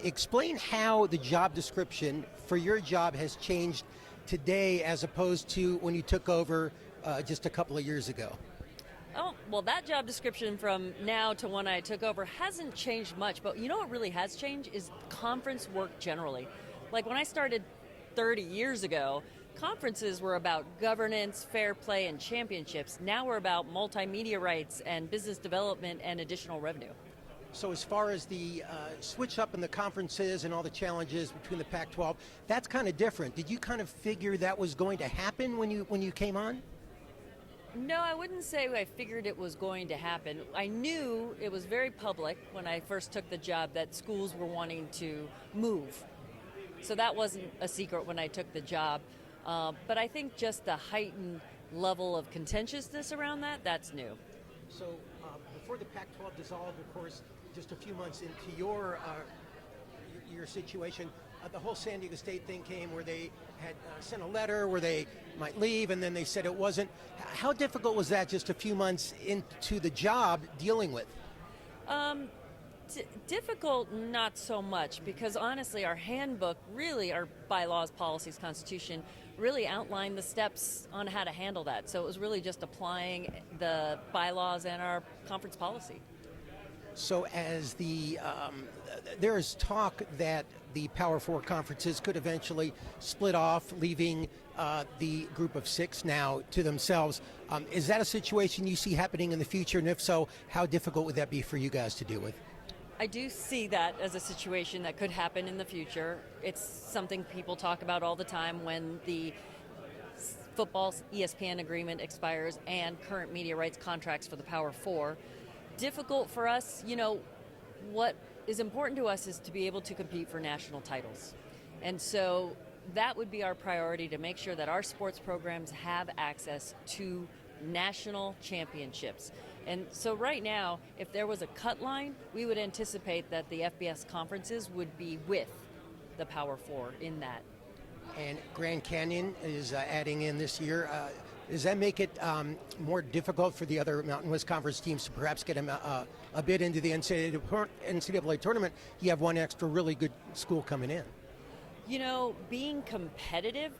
Explain how the job description for your job has changed today as opposed to when you took over just a couple of years ago. Oh, well, that job description from now to when I took over hasn't changed much, but you know what really has changed is conference work generally. Like when I started 30 years ago, conferences were about governance, fair play, and championships. Now we're about multimedia rights and business development and additional revenue. So as far as the switch up in the conferences and all the challenges between the Pac-12, that's kind of different. Did you kind of figure that was going to happen when you came on? No, I wouldn't say I figured it was going to happen. I knew it was very public when I first took the job that schools were wanting to move. So that wasn't a secret when I took the job. But I think just the heightened level of contentiousness around that's new. So before the Pac-12 dissolved, of course, just a few months into your situation, the whole San Diego State thing came where they had sent a letter where they might leave, and then they said it wasn't. How difficult was that just a few months into the job dealing with? Difficult, not so much, because honestly our handbook, really our bylaws, policies, constitution, really outlined the steps on how to handle that. So it was really just applying the bylaws and our conference policy. So as there is talk that the Power Four conferences could eventually split off, leaving the group of six now to themselves. Is that a situation you see happening in the future? And if so, how difficult would that be for you guys to deal with? I do see that as a situation that could happen in the future. It's something people talk about all the time when the football ESPN agreement expires and current media rights contracts for the Power Four. Difficult for us, what is important to us is to be able to compete for national titles. And so that would be our priority, to make sure that our sports programs have access to national championships. And so right now, if there was a cut line, we would anticipate that the FBS conferences would be with the Power Four in that. And Grand Canyon is adding in this year. Does that make it more difficult for the other Mountain West Conference teams to perhaps get a bid into the NCAA tournament? You have one extra really good school coming in. Being competitive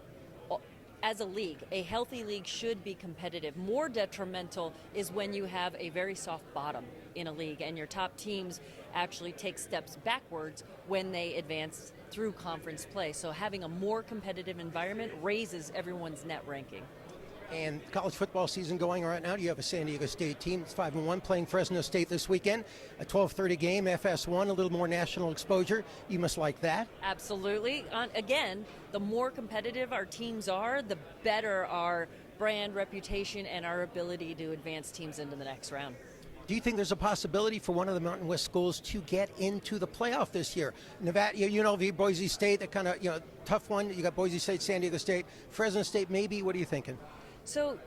as a league, a healthy league should be competitive. More detrimental is when you have a very soft bottom in a league and your top teams actually take steps backwards when they advance through conference play. So having a more competitive environment raises everyone's net ranking. And college football season going right now. You have a San Diego State team. It's 5-1, playing Fresno State this weekend. A 12:30 game, FS1, a little more national exposure. You must like that. Absolutely. Again, the more competitive our teams are, the better our brand reputation and our ability to advance teams into the next round. Do you think there's a possibility for one of the Mountain West schools to get into the playoff this year? Nevada, Boise State, that kind of tough one. You got Boise State, San Diego State, Fresno State, maybe. What are you thinking? So,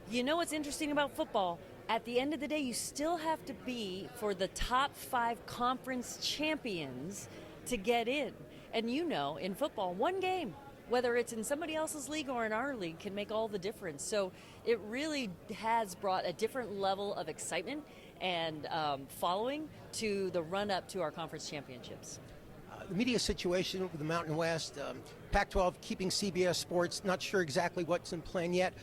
what's interesting about football? At the end of the day, you still have to be for the top 5 conference champions to get in. And in football, one game, whether it's in somebody else's league or in our league, can make all the difference. So it really has brought a different level of excitement and following to the run-up to our conference championships. The media situation with the Mountain West, Pac-12 keeping CBS Sports, not sure exactly what's in plan yet.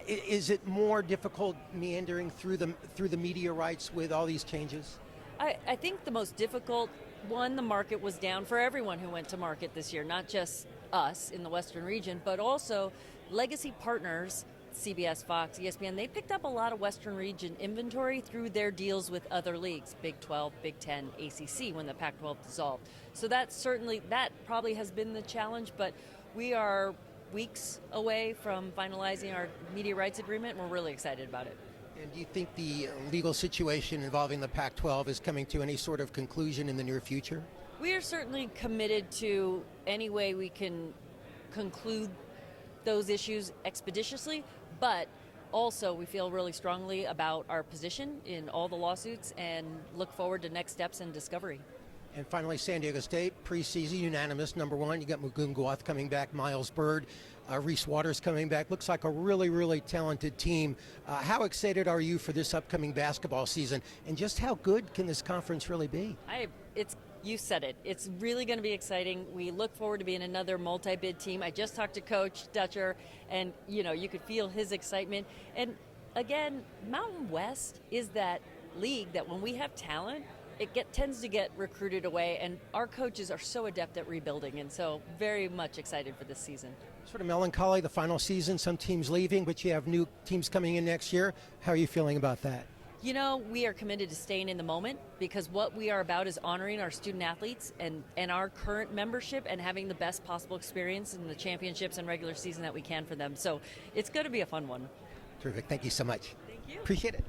Is it more difficult meandering through the media rights with all these changes? I think the most difficult one, the market was down for everyone who went to market this year, not just us in the Western region, but also legacy partners, CBS, Fox, ESPN. They picked up a lot of Western region inventory through their deals with other leagues, Big 12, Big 10, ACC, when the Pac-12 dissolved. So that probably has been the challenge, but we are weeks away from finalizing our media rights agreement, and we're really excited about it. And do you think the legal situation involving the Pac-12 is coming to any sort of conclusion in the near future? We are certainly committed to any way we can conclude those issues expeditiously, but also we feel really strongly about our position in all the lawsuits and look forward to next steps and discovery. And finally, San Diego State, preseason unanimous, #1. You got Mugun Gwath coming back, Miles Bird, Reese Waters coming back. Looks like a really, really talented team. How excited are you for this upcoming basketball season? And just how good can this conference really be? You said it. It's really going to be exciting. We look forward to being another multi-bid team. I just talked to Coach Dutcher, and you could feel his excitement. And again, Mountain West is that league that when we have talent, it tends to get recruited away, and our coaches are so adept at rebuilding, and so very much excited for this season. Sort of melancholy, the final season, some teams leaving, but you have new teams coming in next year. How are you feeling about that? We are committed to staying in the moment, because what we are about is honoring our student athletes and our current membership and having the best possible experience in the championships and regular season that we can for them. So it's going to be a fun one. Terrific. Thank you so much. Thank you. Appreciate it.